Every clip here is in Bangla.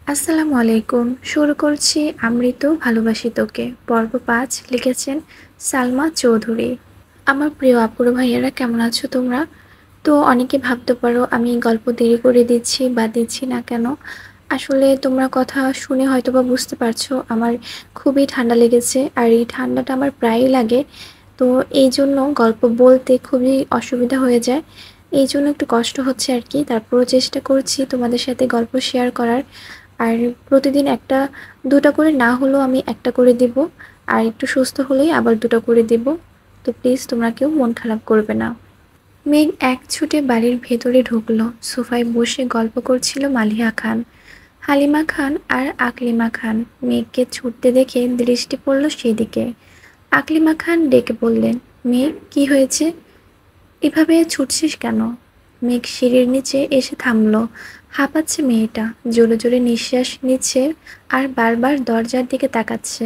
আসসালামু আলাইকুম। শুরু করছি আমৃত ভালোবাসি তোকে। পর্ব ৫ লিখেছেন সালমা চৌধুরী। আমার প্রিয় আপুর ভাইয়ারা কেমন আছো তোমরা? তো অনেকে ভাবতে পারো আমি গল্প দেরি করে দিচ্ছি বা দিচ্ছি না কেন? আসলে তোমরা কথা শুনে হয়তোবা বুঝতে পারছো আমার খুবই ঠান্ডা লেগেছে আর এই ঠান্ডাটা আমার প্রায়ই লাগে। তো এইজন্য গল্প বলতে খুবই অসুবিধা হয়ে যায়। এইজন্য একটু কষ্ট হচ্ছে আরকি। তারপরেও চেষ্টা করছি তোমাদের সাথে গল্প শেয়ার করার। আর প্রতিদিন ১টা ২টা করে না হলেও আমি ১টা করে দিব। আর একটু সুস্থ হলেই আবার ২টা করে দিব। তো প্লিজ তোমরা কেউ মন খারাপ করবে না। মেঘ এক ছুটে বাড়ির ভেতরে ঢুকলো। সোফায় বসে গল্প করছিল মালিহা খান, হালিমা খান আর আকলিমা খান। মেঘকে ছুটতে দেখে দৃষ্টি পড়ল সেদিকে। আকলিমা খান ডেকে বললেন, মেঘ কি হয়েছে? এভাবে ছুটছিস কেন? মেঘ সিঁড়ির নিচে এসে থামল। হাঁপাচ্ছে মেয়েটা, জোরে জোরে নিঃশ্বাস নিচ্ছে আর বারবার দরজার দিকে তাকাচ্ছে।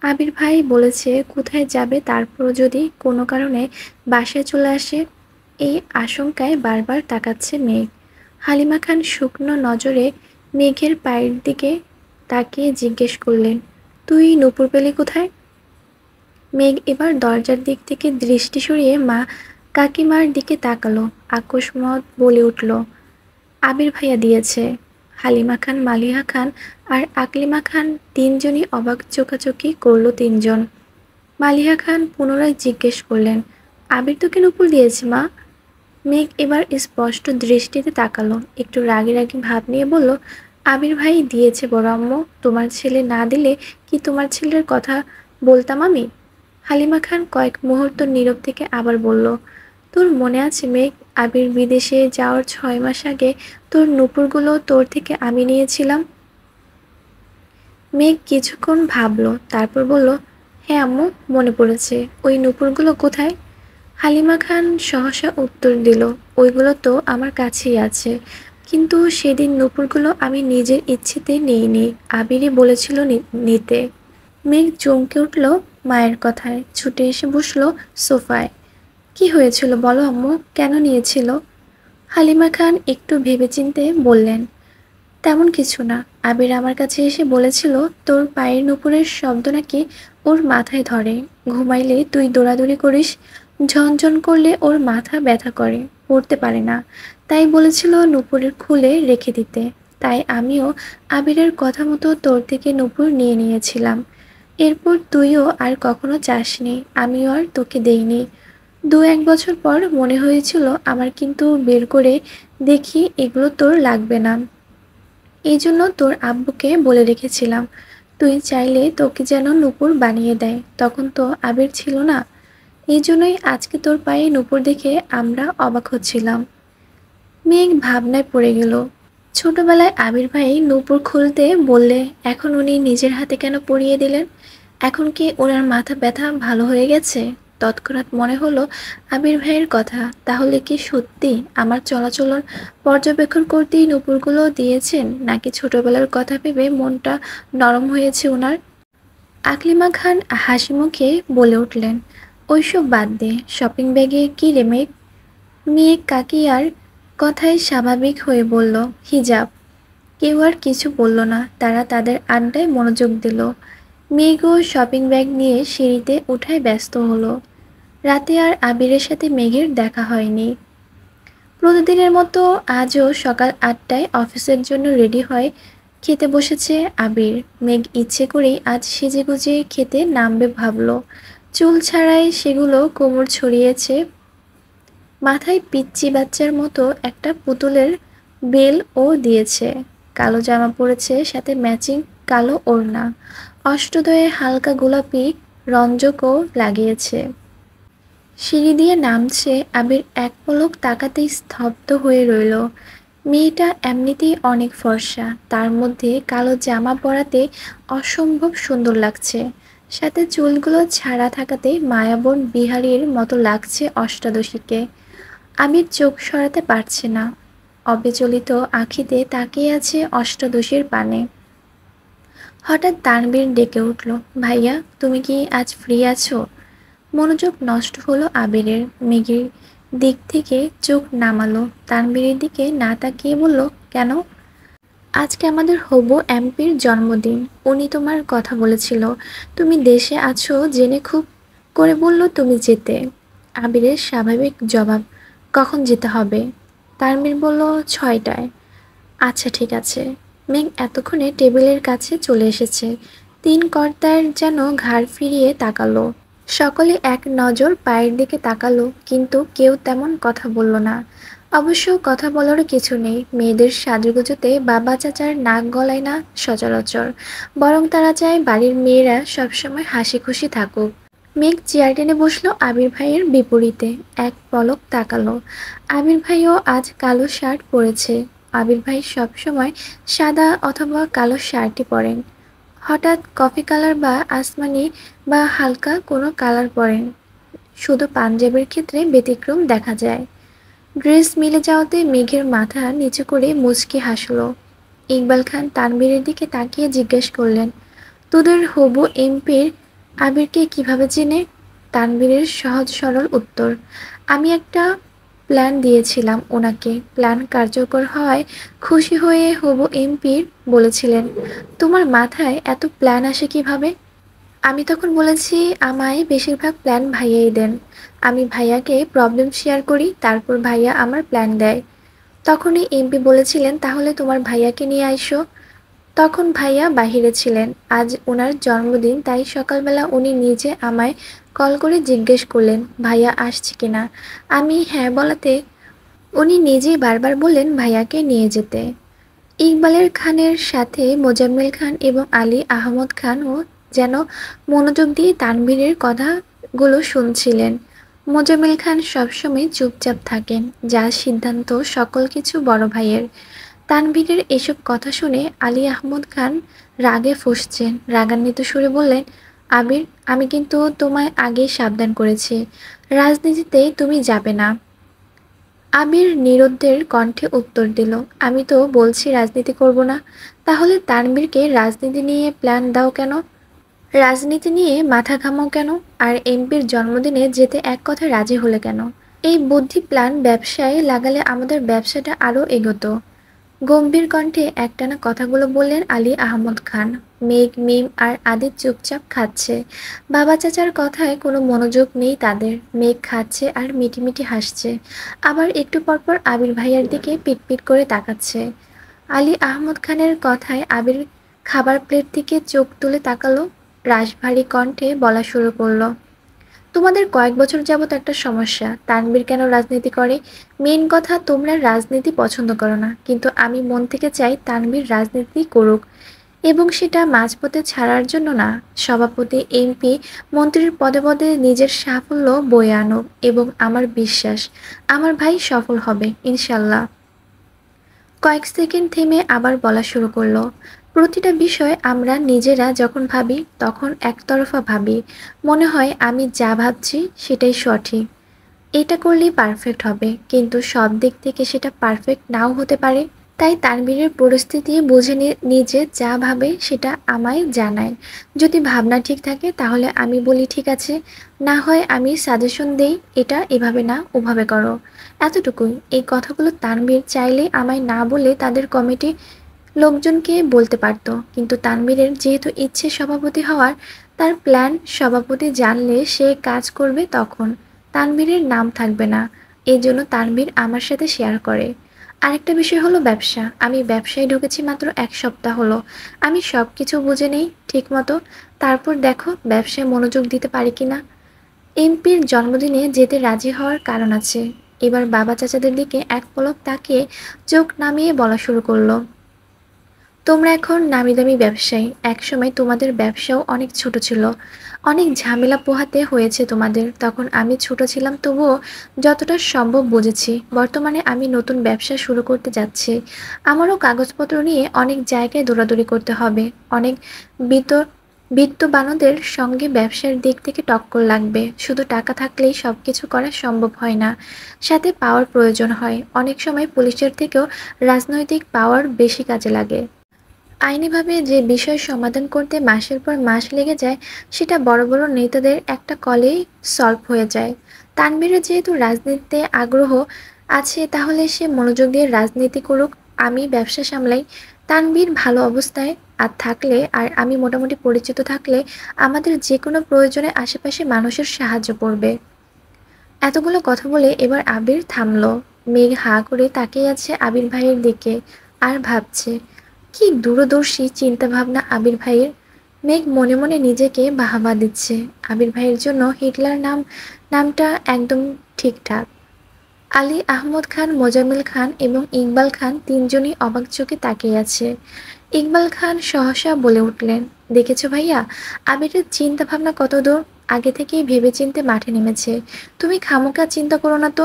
আবির ভাই বলেছে কোথায় যাবে, তারপরও যদি কোনো কারণে বাসায় চলে আসে, এই আশঙ্কায় বারবার তাকাচ্ছে মেঘ। হালিমা খান শুকনো নজরে মেঘের পায়ের দিকে তাকিয়ে জিজ্ঞেস করলেন, তুই নূপুর পেলি কোথায়? মেঘ এবার দরজার দিক থেকে দৃষ্টি সরিয়ে কাকিমার দিকে তাকালো। আকস্মাৎ বলে উঠল, আবির ভাইয়া দিয়েছে। হালিমা খান, মালিহা খান আর আকলিমা খান তিনজনই অবাক চোখাচোখি করল তিনজন। মালিহা খান পুনরায় জিজ্ঞেস করলেন, আবির তোকে নুপুর দিয়েছে মা? মেঘ এবার স্পষ্ট দৃষ্টিতে তাকালো, একটু রাগী রাগী ভাব নিয়ে বলল, আবির ভাই দিয়েছে বড় আম্মু। তোমার ছেলে না দিলে কি তোমার ছেলের কথা বলতাম আমি? হালিমা খান কয়েক মুহূর্ত নীরব থেকে আবার বলল, তোর মনে আছে মেঘ, আবির বিদেশে যাওয়ার ৬ মাস আগে তোর নূপুরগুলো তোর থেকে আমি নিয়েছিলাম? মেঘ কিছুক্ষণ ভাবল, তারপর বলল, হ্যাঁ আম্মু, মনে পড়েছে। ওই নূপুরগুলো কোথায়? হালিমা খান সহসা উত্তর দিল, ওইগুলো তো আমার কাছেই আছে, কিন্তু সেদিন নূপুরগুলো আমি নিজের ইচ্ছেতে নেইনি, আবিরই বলেছিল নিতে। মেঘ চমকে উঠল মায়ের কথায়, ছুটে এসে বসল সোফায়। কি হয়েছিল বলো আম্মু, কেন নিয়েছিল? হালিমা খান একটু ভেবেচিন্তে বললেন, তেমন কিছু না। আবির আমার কাছে এসে বলেছিল তোর পায়ের নুপুরের শব্দ নাকি ওর মাথায় ধরে। ঘুমাইলে তুই দৌড়াদৌড়ি করিস, ঝনঝন করলে ওর মাথা ব্যথা করে, পড়তে পারে না। তাই বলেছিল নুপুরের খুলে রেখে দিতে। তাই আমিও আবিরের কথা মতো তোর থেকে নুপুর নিয়ে নিয়েছিলাম। এরপর তুইও আর কখনো চাসনি, আমিও আর তোকে দেইনি। ২-১ বছর পর মনে হয়েছিল আমার, কিন্তু বের করে দেখি এগুলো তোর লাগবে না। এই জন্য তোর আব্বুকে বলে রেখেছিলাম, তুই চাইলে তোকে যেন নূপুর বানিয়ে দেয়। তখন তো আবির ছিল না, এই জন্যই আজকে তোর পায়ে নূপুর দেখে আমরা অবাক হচ্ছিলাম। মেঘ ভাবনায় পড়ে গেল। ছোটবেলায় আবির ভাই নূপুর খুলতে বললে এখন উনি নিজের হাতে কেন পরিয়ে দিলেন? এখন কি ওনার মাথা ব্যথা ভালো হয়ে গেছে? তৎক্ষণাৎ মনে হলো আবির ভাইয়ের কথা, তাহলে কি সত্যি আমার চলাচলন পর্যবেক্ষণ করতেই নূপুরগুলো দিয়েছেন, নাকি ছোটবেলার কথা ভেবে মনটা নরম হয়েছে ওনার? আকলিমা খান হাসি মুখে বলে উঠলেন, ওইসব বাদ দে, শপিং ব্যাগে কি রে মেঘ? মেয়ে কাকিয়ার কথায় স্বাভাবিক হয়ে বলল, হিজাব। কেউ আর কিছু বলল না, তারা তাদের আড্ডায় মনোযোগ দিল। মেঘও শপিং ব্যাগ নিয়ে সিঁড়িতে ওঠায় ব্যস্ত হলো। রাতে আর আবিরের সাথে মেঘের দেখা হয়নি। প্রতিদিনের মতো আজও সকাল ৮টায় অফিসের জন্য রেডি হয় খেতে বসেছে আবির। মেঘ ইচ্ছে করেই আজ সেজেগুজে খেতে নামবে ভাবল। চুল ছাড়াই সেগুলো কোমর ছড়িয়েছে, মাথায় পিচ্চি বাচ্চার মতো একটা পুতুলের বেলও দিয়েছে। কালো জামা পরেছে, সাথে ম্যাচিং কালো ওড়না। অষ্টদয়ে হালকা গোলাপি রঞ্জকও লাগিয়েছে। সিঁড়ি দিয়ে নামছে, আবির এক পলক তাকাতেই স্তব্ধ হয়ে রইল। মেয়েটা এমনিতেই অনেক ফর্সা, তার মধ্যে কালো জামা পরাতে অসম্ভব সুন্দর লাগছে। সাথে চুলগুলো ছাড়া থাকাতে মায়াবন বিহারীর মতো লাগছে অষ্টাদশীকে। আবির চোখ সরাতে পারছে না, অবিচলিত আঁখিতে তাকিয়ে আছে অষ্টাদশীর পানে। হঠাৎ তানবীর ডেকে উঠল, ভাইয়া তুমি কি আজ ফ্রি আছো? মনোযোগ নষ্ট হলো আবিরের। মেঘের দিক থেকে চোখ নামালো, তানবীরের দিকে না তাকিয়ে বলল, কেন? আজকে আমাদের হবু এমপির জন্মদিন। উনি তোমার কথা বলেছিল। তুমি দেশে আছো জেনে খুব করে বলল তুমি যেতে। আবিরের স্বাভাবিক জবাব, কখন যেতে হবে? তানভীর বলল, 6টায়। আচ্ছা ঠিক আছে। মেঘ এতক্ষণে টেবিলের কাছে চলে এসেছে। তিন কর্তার যেন ঘাড় ফিরিয়ে তাকালো। সকলে এক নজর পায়ের দিকে তাকালো, কিন্তু কেউ তেমন কথা বলল না। অবশ্য কথা বলারও কিছু নেই। মেয়েদের সাজুগুজুতে বাবা চাচার নাক গলায় না সচরাচর, বরং তারা চায় বাড়ির মেয়েরা সবসময় হাসি খুশি থাকুক। মেঘ চেয়ার টেনে বসলো আবির ভাইয়ের বিপরীতে। এক পলক তাকালো। আবির ভাইও আজ কালো শার্ট পরেছে। আবির ভাই সবসময় সাদা অথবা কালো শার্টই পরেন। হঠাৎ কফি কালার বা আসমানি বা হালকা কোনো কালার পরেন। শুধু পাঞ্জাবের ক্ষেত্রে ব্যতিক্রম দেখা যায়। ড্রেস মিলে যাওয়াতে মেঘের মাথা নিচু করে মুচকি হাসল। ইকবাল খান তানভীরের দিকে তাকিয়ে জিজ্ঞেস করলেন, তোদের হবু এমপির আবিরকে কিভাবে চেনে? তানভীরের সহজ সরল উত্তর, আমি একটা প্ল্যান দিয়েছিলাম ওনাকে। প্ল্যান কার্যকর হওয়ায় খুশি হয়ে হবু এমপির বলেছিলেন, তোমার মাথায় এত প্ল্যান আসে কিভাবে? আমি তখন বলেছি, আমায় বেশিরভাগ প্ল্যান ভাইয়াই দেন। আমি ভাইয়াকে প্রবলেম শেয়ার করি, তারপর ভাইয়া আমার প্ল্যান দেয়। তখনই এমপি বলেছিলেন, তাহলে তোমার ভাইয়াকে নিয়ে আইসো। তখন ভাইয়া বাহিরে ছিলেন। আজ ওনার জন্মদিন, তাই সকালবেলা উনি নিজে আমায় কল করে জিজ্ঞেস করলেন ভাইয়া আসছে কিনা। আমি হ্যাঁ বলাতে উনি নিজেই বারবার বললেন ভাইয়াকে নিয়ে যেতে। ইকবালের খানের সাথে মোজাম্মেল খান এবং আলী আহমদ খানও যেন মনোযোগ দিয়ে তানভীরের কথাগুলো শুনছিলেন। মোজাম্মেল খান সবসময় চুপচাপ থাকেন, যার সিদ্ধান্ত সকল কিছু বড় ভাইয়ের। তানভীরের এসব কথা শুনে আলী আহমদ খান রাগে ফুঁসছেন। রাগান্বিত সুরে বললেন, আবির, আমি কিন্তু তোমায় আগেই সাবধান করেছি, রাজনীতিতে তুমি যাবে না। আবির নিরুদ্দের কণ্ঠে উত্তর দিল, আমি তো বলছি রাজনীতি করব না। তাহলে তানভীরকে রাজনীতি নিয়ে প্ল্যান দাও কেন? রাজনীতি নিয়ে মাথা ঘামাও কেন? আর এমপির জন্মদিনে যেতে এক কথায় রাজি হলে কেন? এই বুদ্ধি প্ল্যান ব্যবসায় লাগালে আমাদের ব্যবসাটা আরও এগোতো। গম্ভীর কণ্ঠে একটানা কথাগুলো বললেন আলী আহমদ খান। মেঘ, মিম আর আদিত চুপচাপ খাচ্ছে। বাবা চাচার কথায় কোনো মনোযোগ নেই তাদের। মেঘ খাচ্ছে আর মিটিমিটি হাসছে, আবার একটু পরপর আবির ভাইয়ার দিকে পিটপিট করে তাকাচ্ছে। আলী আহমদ খানের কথায় আবির খাবার প্লেট থেকে চোখ তুলে তাকালো। রাশভারী কণ্ঠে বলা শুরু করলো, তোমাদের কয়েক বছর যাবত একটা সমস্যা, তানভীর কেন রাজনীতি করে। মেন কথা, তোমরা রাজনীতি পছন্দ করো না, কিন্তু আমি মন থেকে চাই তানভীর রাজনীতি করুক, এবং সেটা মাঝপথে ছাড়ার জন্য না। সভাপতি, এমপি, মন্ত্রীর পদে পদে নিজের সাফল্য বয়ে আনুক, এবং আমার বিশ্বাস আমার ভাই সফল হবে ইনশাল্লাহ। কয়েক সেকেন্ড থেমে আবার বলা শুরু করলো, প্রতিটা বিষয় আমরা নিজেরা যখন ভাবি তখন একতরফা ভাবি। মনে হয় আমি যা ভাবছি সেটাই সঠিক, এটা করলেই পারফেক্ট হবে, কিন্তু সব দিক থেকে সেটা পারফেক্ট নাও হতে পারে। তাই তানভীরের পরিস্থিতি বুঝে নিজে যা ভাবে সেটা আমায় জানায়। যদি ভাবনা ঠিক থাকে তাহলে আমি বলি ঠিক আছে, না হয় আমি সাজেশন দেই, এটা এভাবে না ওভাবে করো। এতটুকুই। এই কথাগুলো তানভীর চাইলে আমায় না বলে তাদের কমিটি লোকজনকে বলতে পারত, কিন্তু তানভীরের যেহেতু ইচ্ছে সভাপতি হওয়ার, তার প্ল্যান সভাপতি জানলে সে কাজ করবে, তখন তানভীরের নাম থাকবে না। এই জন্য তানভীর আমার সাথে শেয়ার করে। আরেকটা বিষয় হলো ব্যবসা। আমি ব্যবসায় ঢুকেছি মাত্র 1 সপ্তাহ হলো। আমি সব কিছু বুঝে নেই ঠিক মতো, তারপর দেখো ব্যবসায় মনোযোগ দিতে পারি কিনা। এমপির জন্মদিনে যেতে রাজি হওয়ার কারণ আছে। এবার বাবা চাচাদের দিকে এক পলক তাকিয়ে চোখ নামিয়ে বলা শুরু করলো, তোমরা এখন নামিদামি ব্যবসায়ী। একসময় তোমাদের ব্যবসাও অনেক ছোট ছিল, অনেক ঝামেলা পোহাতে হয়েছে তোমাদের। তখন আমি ছোট ছিলাম, তবুও যতটা সম্ভব বুঝেছি। বর্তমানে আমি নতুন ব্যবসা শুরু করতে যাচ্ছি। আমারও কাগজপত্র নিয়ে অনেক জায়গায় দৌড়াদৌড়ি করতে হবে। অনেক বিত বিত্তবানদের সঙ্গে ব্যবসার দিক থেকে টক্কর লাগবে। শুধু টাকা থাকলেই সব কিছু করা সম্ভব হয় না, সাথে পাওয়ার প্রয়োজন হয়। অনেক সময় পুলিশের থেকেও রাজনৈতিক পাওয়ার বেশি কাজে লাগে। আইনিভাবে যে বিষয় সমাধান করতে মাসের পর মাস লেগে যায়, সেটা বড় বড় নেতাদের একটা কলেই সলভ হয়ে যায়। তানভীরের যেহেতু রাজনীতিতে আগ্রহ আছে, তাহলে সে মনোযোগ দিয়ে রাজনীতি করুক, আমি ব্যবসা সামলাই। তানভীর ভালো অবস্থায় আর থাকলে আর আমি মোটামুটি পরিচিত থাকলে আমাদের যে কোনো প্রয়োজনে আশেপাশে মানুষের সাহায্য করবে। এতগুলো কথা বলে এবার আবির থামলো। মেঘ হাঁ করে তাকিয়ে আছে আবির ভাইয়ের দিকে আর ভাবছে, কি দূরদর্শী চিন্তা ভাবনা আবির ভাইয়ের। মেঘ মনে মনে নিজেকে বাহাবা দিচ্ছে। আবির ভাইয়ের জন্য হিটলার নামটা একদম ঠিকঠাক। আলী আহমদ খান, মোজাম্মেল খান এবং ইকবাল খান তিনজনই অবাক চোখে তাকিয়ে আছে। ইকবাল খান সহসা বলে উঠলেন, দেখেছো ভাইয়া, আবিরের চিন্তা ভাবনা কত দূর। আগে থেকেই ভেবেচিন্তে মাঠে নেমেছে। তুমি খামোকা চিন্তা করো না তো।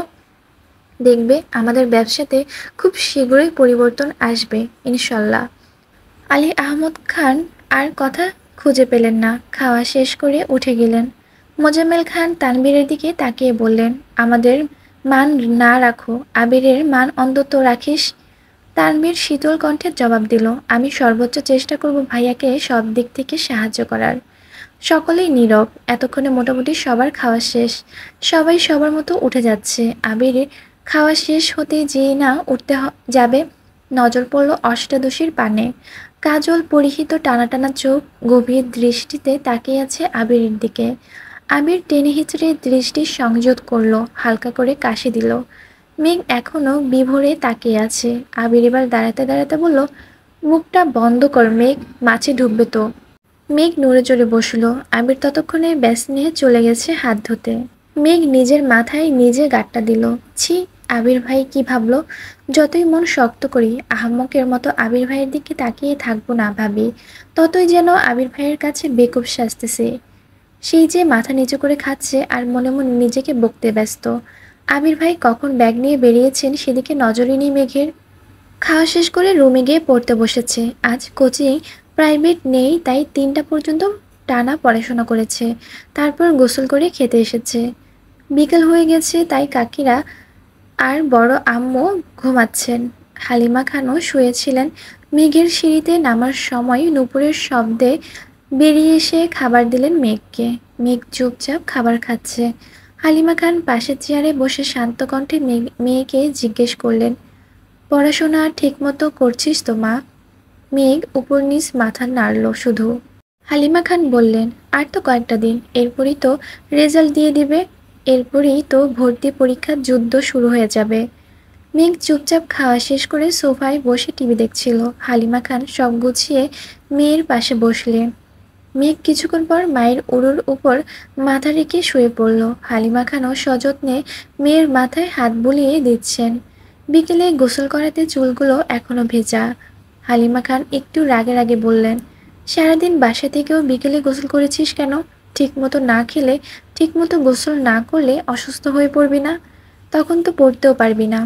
দেখবে আমাদের ব্যবসাতে খুব শীঘ্রই পরিবর্তন আসবে ইনশাল্লাহ। আলী আহমদ খান আর কথা খুঁজে পেলেন না। খাওয়া শেষ করে উঠে গেলেন। মোজাম্মেল খান তানবীরের দিকে তাকিয়ে বললেন, আমাদের মান না রাখো, আবিরের মান অন্তত রাখিস। তানবীর শীতল কণ্ঠে জবাব দিল, আমি সর্বোচ্চ চেষ্টা করব ভাইয়াকে সব দিক থেকে সাহায্য করার। সকলেই নীরব। এতক্ষণে মোটামুটি সবার খাওয়া শেষ। সবাই সবার মতো উঠে যাচ্ছে। আবিরের খাওয়া শেষ হতে যেই না উঠতে যাবে, নজর পড়ল অষ্টাদশীর পানে। কাজল পরিহিত টানা টানা চোখ গভীর দৃষ্টিতে তাকিয়ে আছে আবিরের দিকে। আবির টেনে হিচড়ে দৃষ্টি সংযত করল, হালকা করে কাশি দিল। মেঘ এখনো বিভোরে তাকিয়ে আছে। আবির এবার দাঁড়াতে দাঁড়াতে বলল, মুখটা বন্ধ কর মেঘ, মাছি ঢুকবে তো। মেঘ নড়ে চড়ে বসল। আবির ততক্ষণে ব্যস্ত নিয়ে চলে গেছে হাত ধুতে। মেঘ নিজের মাথায় নিজে গাঁটটা দিল। ছি, আবির ভাই কি ভাবলো। যতই মন শক্ত করি আহাম্মকের মতো আবির ভাইয়ের দিকে তাকিয়ে থাকবো না ভাবি, ততই যেন আবির ভাইয়ের কাছে বেকুব সাজতেছে। সেই যে মাথা নিচু করে খাচ্ছে আর মনে মনে নিজেকে বকতে ব্যস্ত। আবির ভাই কখন ব্যাগ নিয়ে বেরিয়েছেন সেদিকে নজরই নেই মেঘের। খাওয়া শেষ করে রুমে গিয়ে পড়তে বসেছে। আজ কোচিং প্রাইভেট নেই, তাই ৩টা পর্যন্ত টানা পড়াশোনা করেছে। তারপর গোসল করে খেতে এসেছে। বিকেল হয়ে গেছে, তাই কাকিরা আর বড় আম্মু ঘুমাচ্ছেন। হালিমা খানও শুয়েছিলেন। মেঘের সিঁড়িতে নামার সময় নুপুরের শব্দে বেরিয়ে এসে খাবার দিলেন মেঘকে। মেঘ চুপচাপ খাবার খাচ্ছে। হালিমা খান পাশের চেয়ারে বসে শান্ত কণ্ঠে মেয়েকে জিজ্ঞেস করলেন, পড়াশোনা ঠিকমতো করছিস তো মা? মেঘ উপর নিচ মাথা নাড়ল শুধু। হালিমা খান বললেন, আর তো কয়েকটা দিন, এরপরই তো রেজাল্ট দিয়ে দিবে। এরপরই তো ভর্তি পরীক্ষার যুদ্ধ শুরু হয়ে যাবে। মেঘ চুপচাপ খাওয়া শেষ করে সোফায় বসে টিভি দেখছিল। হালিমা খান সব গুছিয়ে মেয়ের পাশে বসলেন। মেঘ কিছুক্ষণ পর মায়ের উরুর উপর মাথা রেখে শুয়ে পড়ল। হালিমা খানও সযত্নে মেয়ের মাথায় হাত বুলিয়ে দিচ্ছেন। বিকেলে গোসল করাতে চুলগুলো এখনো ভেজা। হালিমা খান একটু রাগে রাগে বললেন, সারাদিন বাসা থেকেও বিকেলে গোসল করেছিস কেন? ঠিকমতো না খেলে, ঠিকমতো গোসল না করলে অসুস্থ হয়ে পড়বি না? তখন তো পড়তেও পারবি না।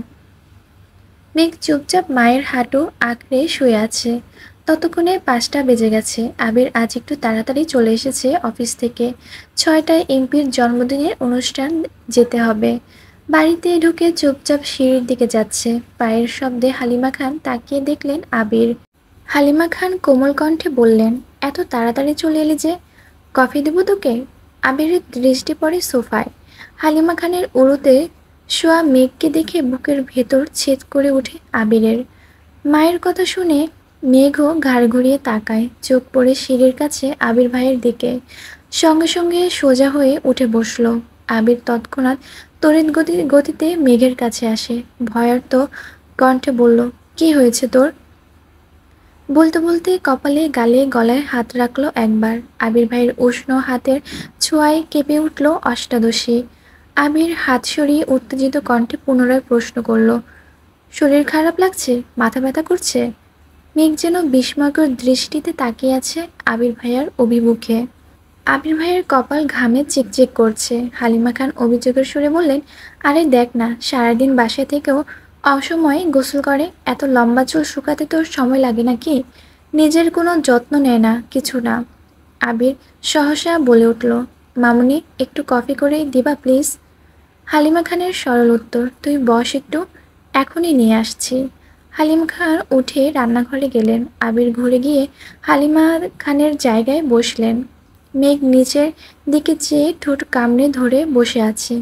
মেঘ চুপচাপ মায়ের হাঁটু আঁকড়ে শুয়ে আছে। ততক্ষণে 5টা বেজে গেছে। আবির আজ একটু তাড়াতাড়ি চলে এসেছে অফিস থেকে। 6টায় এমপির জন্মদিনের অনুষ্ঠান, যেতে হবে। বাড়িতে ঢুকে চুপচাপ সিঁড়ির দিকে যাচ্ছে। পায়ের শব্দে হালিমা খান তাকিয়ে দেখলেন আবির। হালিমা খান কোমল কণ্ঠে বললেন, এত তাড়াতাড়ি চলে এলি যে? কফি দেবো তোকে? আবিরের দৃষ্টি পড়ে সোফায়। হালিমা খানের উড়োতে শোয়া মেঘকে দেখে বুকের ভেতর ছেদ করে ওঠে আবিরের। মায়ের কথা শুনে মেঘও ঘাড় ঘুরিয়ে তাকায়, চোখ পড়ে সিঁড়ির কাছে আবির ভাইয়ের দিকে। সঙ্গে সঙ্গে সোজা হয়ে উঠে বসল। আবির তৎক্ষণাৎ তড়িৎ গতিতে মেঘের কাছে আসে। ভয়ার্ত কণ্ঠে বলল, কি হয়েছে তোর? বলতে বলতে কপালে গালে গলায় হাত রাখলো একবার। আবির ভাইয়ের উষ্ণ হাতের ছোঁয়ায় কেঁপে উঠল অষ্টাদশী। আবির হাত সরিয়ে উত্তেজিত কণ্ঠে পুনরায় প্রশ্ন করল, শরীর খারাপ লাগছে? মাথা ব্যথা করছে? মেঘ যেন বিস্ময়কর দৃষ্টিতে তাকিয়ে আছে আবির ভাইয়ার অভিমুখে। আবির ভাইয়ের কপাল ঘামে চিকচিক করছে। হালিমা খান অভিযোগের সুরে বললেন, আরে দেখ না, সারাদিন বাসায় থেকেও অসময়ে গোসল করে। এত লম্বা চুল শুকাতে তোর সময় লাগে নাকি? নিজের কোনো যত্ন নেয় না, কিছু না। আবির সহসা বলে উঠল, মামুনি একটু কফি করে দিবা প্লিজ? হালিমা খানের সরল উত্তর, তুই বস একটু, এখনই নিয়ে আসছি। হালিমা খান উঠে রান্নাঘরে গেলেন। আবির ঘুরে গিয়ে হালিমা খানের জায়গায় বসলেন। মেঘ নিচের দিকে চেয়ে ঠোঁট কামড়ে ধরে বসে আছে।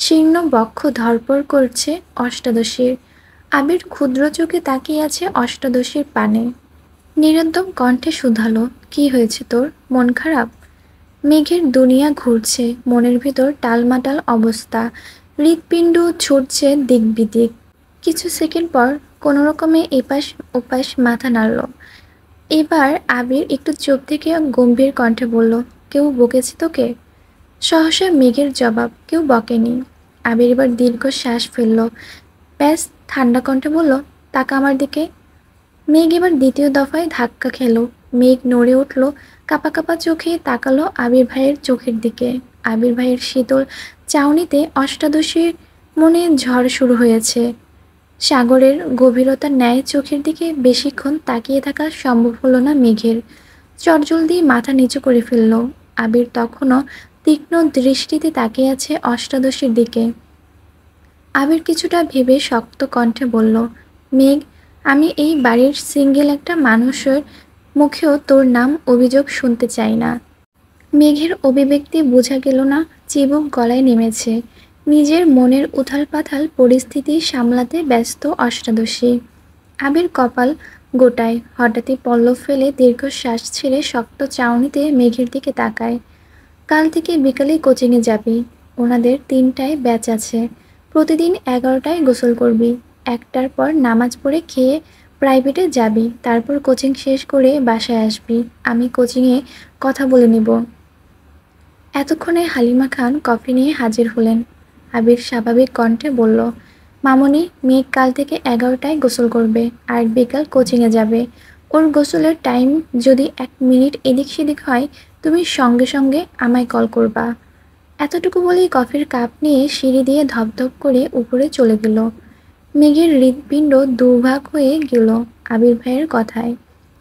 শীর্ণ বক্ষ ধরপড় করছে অষ্টাদশীর। আবির ক্ষুদ্র চোখে তাকিয়ে আছে অষ্টাদশীর পানে। নিরুদ্যম কণ্ঠে শুধালো, কি হয়েছে তোর? মন খারাপ? মেঘের দুনিয়া ঘুরছে, মনের ভিতর টালমাটাল অবস্থা, হৃৎপিণ্ড ছুটছে দিক বিদিক। কিছু সেকেন্ড পর কোনো রকমে এপাশ ওপাশ মাথা নাড়ল। এবার আবির একটু চুপ থেকে গম্ভীর কণ্ঠে বলল, কেউ বকেছে তোকে? সহসা মেঘের জবাব, কেউ বকেনি। আবির এবার দীর্ঘ শ্বাস ফেলল, ব্যাস ঠান্ডা কণ্ঠে বলল, তাকা আমার দিকে। মেঘ এবার দ্বিতীয় দফায় ধাক্কা খেল। মেঘ নড়ে উঠল, কাপা কাপা চোখে তাকালো আবির ভাইয়ের চোখের দিকে। আবির ভাইয়ের শীতল চাউনিতে অষ্টাদশীর মনে ঝড় শুরু হয়েছে। সাগরের গভীরতার ন্যায় চোখের দিকে বেশিক্ষণ তাকিয়ে থাকা সম্ভব হলো না মেঘের। চটজলদি মাথা নিচু করে ফেলল। আবির তখনও তীক্ষ্ণ দৃষ্টিতে তাকিয়ে আছে অষ্টাদশীর দিকে। আবির কিছুটা ভেবে শক্ত কণ্ঠে বলল, মেঘ, আমি এই বাড়ির সিঙ্গেল একটা মানুষের মুখেও তোর নাম অভিযোগ শুনতে চাই না। মেঘের অভিব্যক্তি বোঝা গেল না, চিবুক গলায় নেমেছে। নিজের মনের উথাল পাথাল পরিস্থিতি সামলাতে ব্যস্ত অষ্টাদশী। আবির কপাল গোটায়, হঠাৎই পল্লব ফেলে দীর্ঘশ্বাস ছেড়ে শক্ত চাউনিতে মেঘের দিকে তাকায়। কাল থেকে বিকালে কোচিংয়ে যাবি। ওনাদের 3টায় ব্যাচ আছে। প্রতিদিন 11টায় গোসল করবি। 1টার পর নামাজ পড়ে খেয়ে প্রাইভেটে যাবি, তারপর কোচিং শেষ করে বাসায় আসবি। আমি কোচিংয়ে কথা বলে নিব। এতক্ষণে হালিমা খান কফি নিয়ে হাজির হলেন। আবির স্বাভাবিক কণ্ঠে বলল, মামনি, মেঘ কাল থেকে 11টায় গোসল করবে আর বিকাল কোচিংয়ে যাবে। ওর গোসলের টাইম যদি 1 মিনিট এদিক সেদিক হয়, তুমি সঙ্গে সঙ্গে আমায় কল করবা। এতটুকু বলেই কফির কাপ নিয়ে সিঁড়ি দিয়ে ধপধপ করে উপরে চলে গেল। মেঘের হৃৎপিণ্ড দুভাগ হয়ে গেল আবির ভাইয়ের কথায়।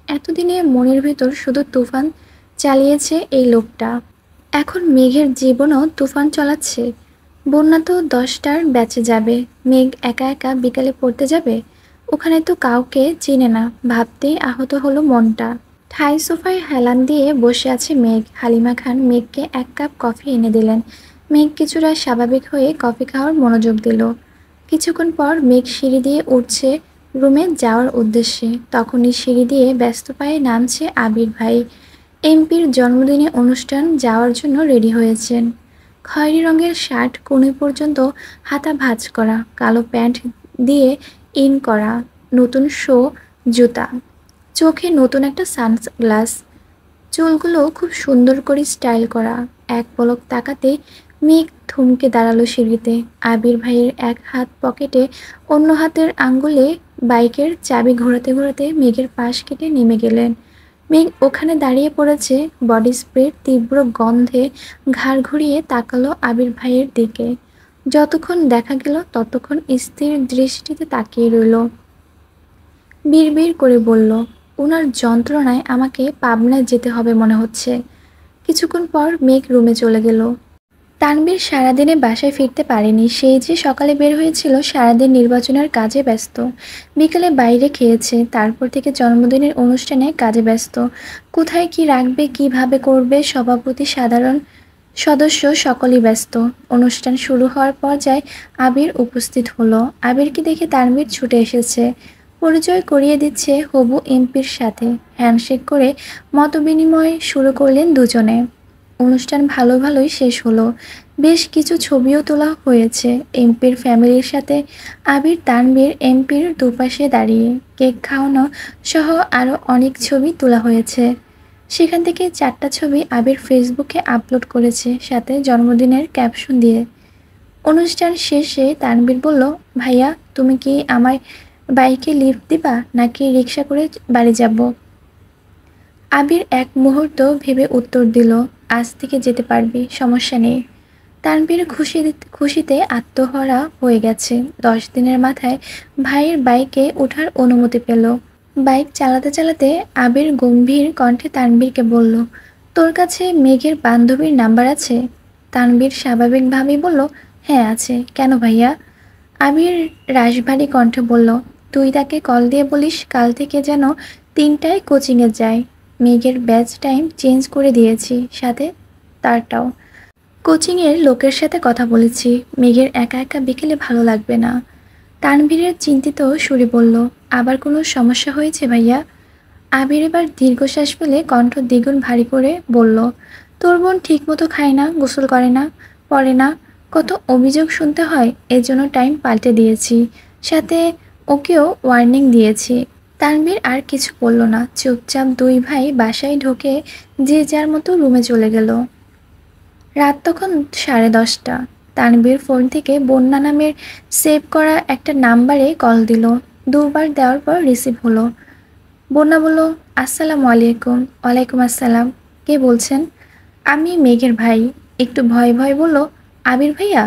এতদিনে মনের ভেতর শুধু তুফান চালিয়েছে এই লোকটা, এখন মেঘের জীবনও তুফান চলাচ্ছে। বন্যা তো 10টার ব্যাচে যাবে, মেঘ একা একা বিকালে পড়তে যাবে। ওখানে তো কাউকে চিনে না, ভাবতেই আহত হলো মনটা। ঠাই সোফায় হেলান দিয়ে বসে আছে মেঘ। হালিমা খান মেঘকে 1 কাপ কফি এনে দিলেন। মেঘ কিছুটা স্বাভাবিক হয়ে কফি খাওয়ার মনোযোগ দিল। কিছুক্ষণ পর মেঘ সিঁড়ি দিয়ে উঠছে রুমে যাওয়ার উদ্দেশ্যে। তখনই সিঁড়ি দিয়ে ব্যস্ত পায়ে নামছে আবির ভাই। এমপির জন্মদিনে অনুষ্ঠান যাওয়ার জন্য রেডি হয়েছেন। খয়েরি রঙের শার্ট কনুই পর্যন্ত হাতা ভাঁজ করা, কালো প্যান্ট দিয়ে ইন করা, নতুন শো জুতা, চোখে নতুন একটা সানগ্লাস, চুলগুলো খুব সুন্দর করে স্টাইল করা। এক পলক তাকাতে মেঘ থমকে দাঁড়ালো সিঁড়িতে। আবির ভাইয়ের এক হাত পকেটে, অন্য হাতের আঙ্গুলে বাইকের চাবি ঘোরাতে ঘোরাতে মেঘের পাশ কেটে নেমে গেলেন। মেঘ ওখানে দাঁড়িয়ে পড়েছে, বডি স্প্রের তীব্র গন্ধে ঘাড় ঘুরিয়ে তাকালো আবির ভাইয়ের দিকে। যতক্ষণ দেখা গেল ততক্ষণ স্থির দৃষ্টিতে তাকিয়ে রইল। বিড়বিড় করে বলল, ওনার যন্ত্রণায় আমাকে পাবনায় যেতে হবে মনে হচ্ছে। কিছুক্ষণ পর মেঘ রুমে চলে গেল। তানবীর সারাদিনে বাসায় ফিরতে পারেনি। সেই যে সকালে বের হয়েছিল, সারাদিন নির্বাচনের কাজে ব্যস্ত। বিকেলে বাইরে খেয়েছে, তারপর থেকে জন্মদিনের অনুষ্ঠানে কাজে ব্যস্ত। কোথায় কি রাখবে, কিভাবে করবে, সভাপতি, সাধারণ সদস্য সকলেই ব্যস্ত। অনুষ্ঠান শুরু হওয়ার পর্যায়ে আবির উপস্থিত হলো। আবিরকে দেখে তানবীর ছুটে এসেছে। পরিচয় করিয়ে দিচ্ছে হবু এমপির সাথে। হ্যান্ডশেক করে মতবিনিময় শুরু করলেন দুজনে। অনুষ্ঠান ভালোই শেষ হলো। বেশ কিছু ছবিও তোলা হয়েছে এমপির ফ্যামিলির সাথে। আবির তানবীর এমপির দুপাশে দাঁড়িয়ে, কেক খাওয়ানো সহ আরও অনেক ছবি তোলা হয়েছে। সেখান থেকে 4টা ছবি আবির ফেসবুকে আপলোড করেছে, সাথে জন্মদিনের ক্যাপশন দিয়ে। অনুষ্ঠান শেষে তানবীর বলল, ভাইয়া, তুমি কি আমায় বাইকে লিফট দিবা নাকি রিক্সা করে বাড়ি যাব? আবির এক মুহূর্ত ভেবে উত্তর দিল, আজ থেকে যেতে পারবি, সমস্যা নেই। তানবীর খুশিতে আত্মহারা হয়ে গেছে। 10 দিনের মাথায় ভাইয়ের বাইকে ওঠার অনুমতি পেল। বাইক চালাতে চালাতে আবির গম্ভীর কণ্ঠে তানবীরকে বলল, তোর কাছে মেঘের বান্ধবীর নাম্বার আছে? তানবীর স্বাভাবিকভাবেই বলল, হ্যাঁ আছে, কেন ভাইয়া? আবির রাশভারী কণ্ঠে বলল, তুই তাকে কল দিয়ে বলিস কাল থেকে যেন 3টায় কোচিংয়ে যায়। মেঘের ব্যাচ টাইম চেঞ্জ করে দিয়েছি, সাথে তারটাও। কোচিংয়ের লোকের সাথে কথা বলেছি, মেঘের একা একা বিকেলে ভালো লাগবে না। তানভীরের চিন্তিত সুরে বলল, আবার কোনো সমস্যা হয়েছে ভাইয়া? আবির এবার দীর্ঘশ্বাস ফেলে কণ্ঠ দ্বিগুণ ভারী করে বলল, তোর বোন ঠিক মতো খায় না, গোসল করে না, পড়ে না, কত অভিযোগ শুনতে হয়। এর জন্য টাইম পাল্টে দিয়েছি, সাথে ওকেও ওয়ার্নিং দিয়েছি। তানভীর আর কিছু বলল না, চুপচাপ দুই ভাই বাসায় ঢুকে যে যার মতো রুমে চলে গেল। রাত তখন 10:30। তানভীর ফোন থেকে বন্যা নামের সেভ করা একটা নাম্বারে কল দিল। দুবার দেওয়ার পর রিসিভ হলো। বন্যা বলল, আসসালামু আলাইকুম। ওয়ালাইকুম আসসালাম। কে বলছেন? আমি মেঘের ভাই। একটু ভয় ভয় বলল, আবির ভাইয়া?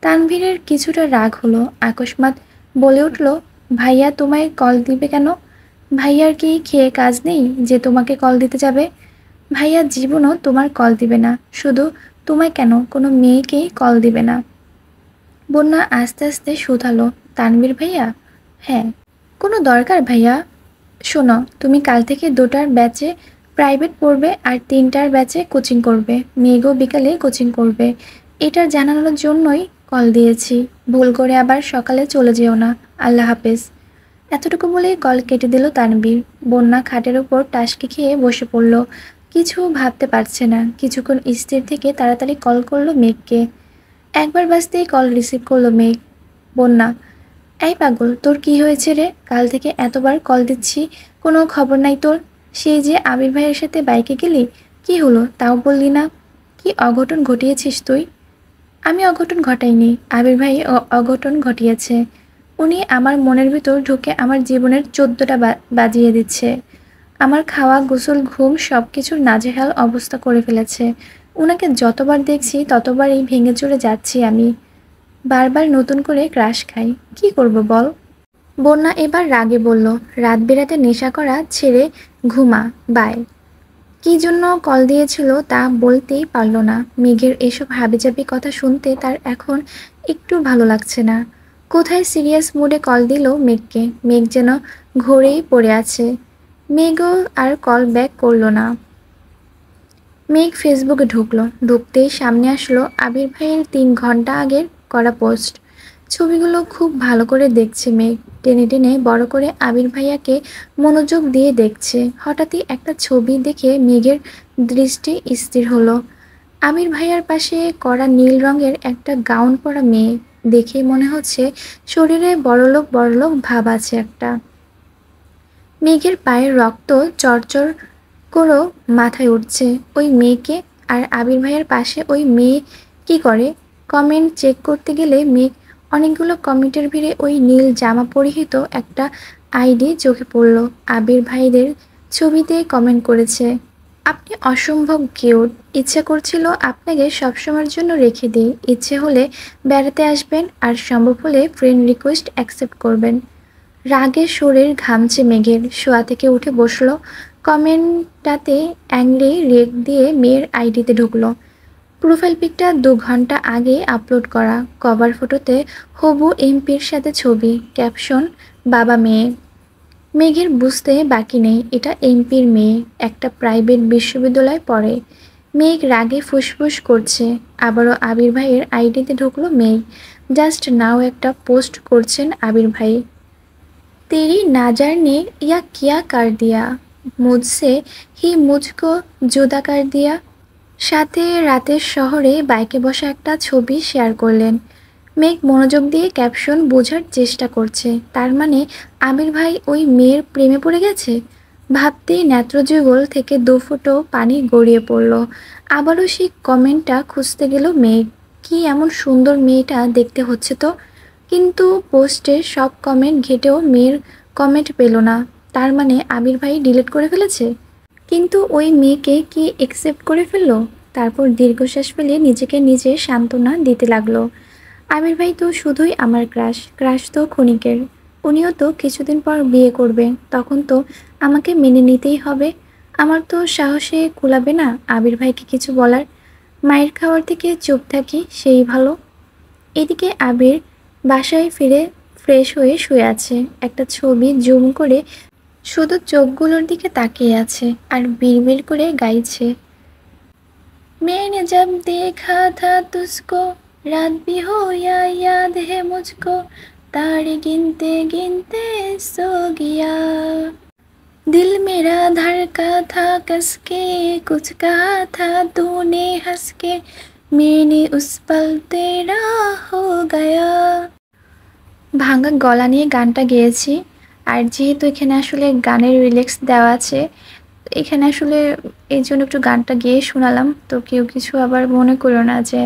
তানভীরের কিছুটা রাগ হলো, আকস্মাৎ বলে উঠল, ভাইয়া তোমায় কল দিবে কেন? ভাইয়ার কি খেয়ে কাজ নেই যে তোমাকে কল দিতে যাবে? ভাইয়া জীবনও তোমার কল দিবে না, শুধু তোমায় কেন, কোনো মেয়েকেই কল দিবে না। বন্যা আস্তে আস্তে শুধালো, তানভীর ভাইয়া? হ্যাঁ। কোনো দরকার ভাইয়া? শোনো, তুমি কাল থেকে 2টার ব্যাচে প্রাইভেট পড়বে আর 3টার ব্যাচে কোচিং করবে। মেঘও বিকালে কোচিং করবে। এটা জানানোর জন্যই কল দিয়েছি। ভুল করে আবার সকালে চলে যেও না। আল্লাহ হাফেজ। এতটুকু বলেই কল কেটে দিল তানভীর। বন্যা খাটের ওপর টাসকি খেয়ে বসে পড়ল। কিছু ভাবতে পারছে না। কিছুক্ষণ স্থির থেকে তাড়াতাড়ি কল করলো মেঘকে। একবার বাজতেই কল রিসিভ করলো মেঘ। বন্যা, এই পাগল, তোর কি হয়েছে রে? কাল থেকে এতবার কল দিচ্ছি, কোনো খবর নাই তোর। সেই যে আবির ভাইয়ের সাথে বাইকে গেলি, কি হলো তাও বললি না। কি অঘটন ঘটিয়েছিস তুই? আমি অঘটন ঘটাইনি, আবির ভাই অঘটন ঘটিয়েছে। উনি আমার মনের ভিতর ঢুকে আমার জীবনের 14টা বাজিয়ে দিচ্ছে। আমার খাওয়া, গোসল, ঘুম সব কিছুর নাজেহাল অবস্থা করে ফেলেছে। উনাকে যতবার দেখছি ততবারই ভেঙে চড়ে যাচ্ছি আমি। বারবার নতুন করে ক্রাশ খাই। কি করব বল? বন্যা এবার রাগে বলল, রাত বেরাতে নেশা করা ছেড়ে ঘুমা, বাই। কী জন্য কল দিয়েছিল তা বলতেই পারল না। মেঘের এসব হাবিজাবি কথা শুনতে তার এখন একটু ভালো লাগছে না। কোথায় সিরিয়াস মুডে কল দিল মেঘকে। মেঘ যেন ঘোরেই পড়ে আছে। মেঘও আর কল ব্যাক করলো না। মেঘ ফেসবুকে ঢুকলো। ঢুকতেই সামনে আসলো আবির ভাইয়ের 3 ঘন্টা আগের করা পোস্ট। ছবিগুলো খুব ভালো করে দেখছে মেঘ। টেনে টেনে বড় করে আবির ভাইয়াকে মনোযোগ দিয়ে দেখছে। হঠাৎই একটা ছবি দেখে মেঘের দৃষ্টি স্থির হলো। আবির ভাইয়ার পাশে কড়া নীল রঙের একটা গাউন পরা মেয়ে। দেখে মনে হচ্ছে শরীরে বড়লোক বড়লোক ভাব আছে একটা। মেঘের পায়ের রক্ত চড়চড় করেও মাথায় উঠছে। ওই মেয়েকে আর আবির ভাইয়ের পাশে ওই মেয়ে কি করে? কমেন্ট চেক করতে গেলে মেঘ অনেকগুলো কমেন্টের ভিড়ে ওই নীল জামা পরিহিত একটা আইডি চোখে পড়ল। আবির ভাইদের ছবিতে কমেন্ট করেছে, আপনি অসম্ভব কিউট। ইচ্ছে করছিল আপনাকে সবসময়ের জন্য রেখে দিই। ইচ্ছে হলে বেড়াতে আসবেন আর সম্ভব হলে ফ্রেন্ড রিকোয়েস্ট অ্যাকসেপ্ট করবেন। রাগে শরীর ঘামছে মেঘের। শোয়া থেকে উঠে বসলো। কমেন্টটাতে অ্যাংরি রেক দিয়ে মেয়ের আইডিতে ঢুকলো। প্রোফাইল পিকটা 2 ঘন্টা আগে আপলোড করা। কভার ফটোতে হবু এমপির সাথে ছবি, ক্যাপশন বাবা মেয়ে। মেঘের বুঝতে বাকি নেই এটা এমপির মেয়ে, একটা প্রাইভেট বিশ্ববিদ্যালয়ে পড়ে। মেঘ রাগে ফুসফুস করছে। আবারও আবির ভাইয়ের আইডিতে ঢুকলো মেঘ। জাস্ট নাও একটা পোস্ট করছেন আবির ভাই। तेरी नज़र ने या क्या कर दिया मुझसे ही मुझको जुदा कर दिया। সাথে রাতের শহরে বাইকে বসা একটা ছবি শেয়ার করলেন। মেঘ মনোযোগ দিয়ে ক্যাপশন বোঝার চেষ্টা করছে। তার মানে আবির ভাই ওই মেয়ের প্রেমে পড়ে গেছে। ভাবতেই নেত্রযুগল থেকে 2 ফোঁটা পানি গড়িয়ে পড়ল। আবারও সেই কমেন্টটা খুঁজতে গেল মেঘ। কি এমন সুন্দর মেয়েটা দেখতে হচ্ছে তো। কিন্তু পোস্টের সব কমেন্ট ঘেটেও মেয়ের কমেন্ট পেল না। তার মানে আবির ভাই ডিলিট করে ফেলেছে। কিন্তু ওই মেয়েকে কি একসেপ্ট করে ফেললো? তারপর দীর্ঘশ্বাস ফেলে নিজেকে নিজে সান্ত্বনা দিতে লাগলো। আমির ভাই তো শুধুই আমার ক্রাশ, ক্রাশ তো ক্ষণিকের। উনিও তো কিছুদিন পর বিয়ে করবে, তখন তো আমাকে মেনে নিতেই হবে। আমার তো সাহসে কুলাবে না আবির ভাইকে কিছু বলার। মায়ের খাওয়ার থেকে চুপ থাকি সেই ভালো। এদিকে আবির বাসায় ফিরে ফ্রেশ হয়ে শুয়ে আছে। একটা ছবি জুম করে শুধু চোখগুলোর দিকে তাকিয়ে আছে আর বিড়বিড় করে গাইছে, मैंने जब देखा था तुझको रात भी हो या याद है मुझको तारे गिनते गिनते सो गया। दिल मेरा धड़का था कसके कुछ कहा था तूने हंस के मैंने उस पल तेरा हो गया। ভাঙা গলা নিয়ে গানটা গেয়েছি। আর যেহেতু এখানে আসলে গানের লিরিক্স দেওয়া আছে, এখানে আসলে এইজন্য একটু গানটা গেয়ে শোনালাম। তো কেউ কিছু আবার মনে করো না যে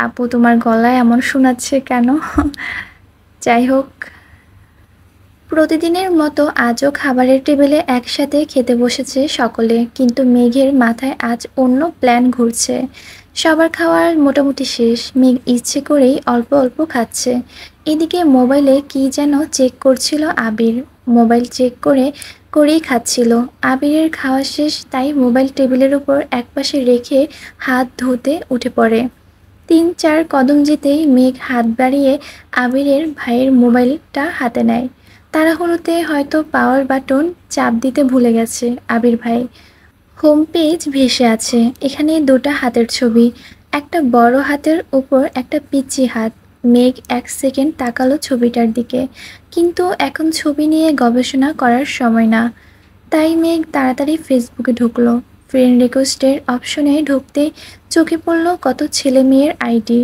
আপু তোমার গলায় এমন শোনাচ্ছে কেন? যাই হোক, প্রতিদিনের মতো আজও খাবারের টেবিলে একসাথে খেতে বসেছে সকলে, কিন্তু মেঘের মাথায় আজ অন্য প্ল্যান ঘুরছে। সবার খাওয়ার মোটামুটি শেষ, মেঘ ইচ্ছে করেই অল্প অল্প খাচ্ছে। এদিকে মোবাইলে কি যেন চেক করছিল আবির, মোবাইল চেক করেই খাচ্ছিল। আবিরের খাওয়া শেষ, তাই মোবাইল টেবিলের উপর একপাশে রেখে হাত ধুতে উঠে পড়ে। ৩-৪ কদম যেতেই মেঘ হাত বাড়িয়ে আবিরের ভাইয়ের মোবাইলটা হাতে নেয়। তাড়াহুড়োতে হয়তো পাওয়ার বাটন চাপ দিতে ভুলে গেছে আবির ভাই। হোম পেজ ভেসে আছে, এখানে দুটো হাতের ছবি, একটা বড় হাতের উপর একটা পিচ্চি হাত। মেঘ ১ সেকেন্ড তাকালো ছবিটার দিকে, কিন্তু এখন ছবি নিয়ে গবেষণা করার সময় না। তাই মেঘ তাড়াতাড়ি ফেসবুকে ঢুকলো। ফ্রেন্ড রিকোয়েস্টের অপশনে ঢুকতেই চোখে পড়ল কত ছেলে মেয়ের আইডি।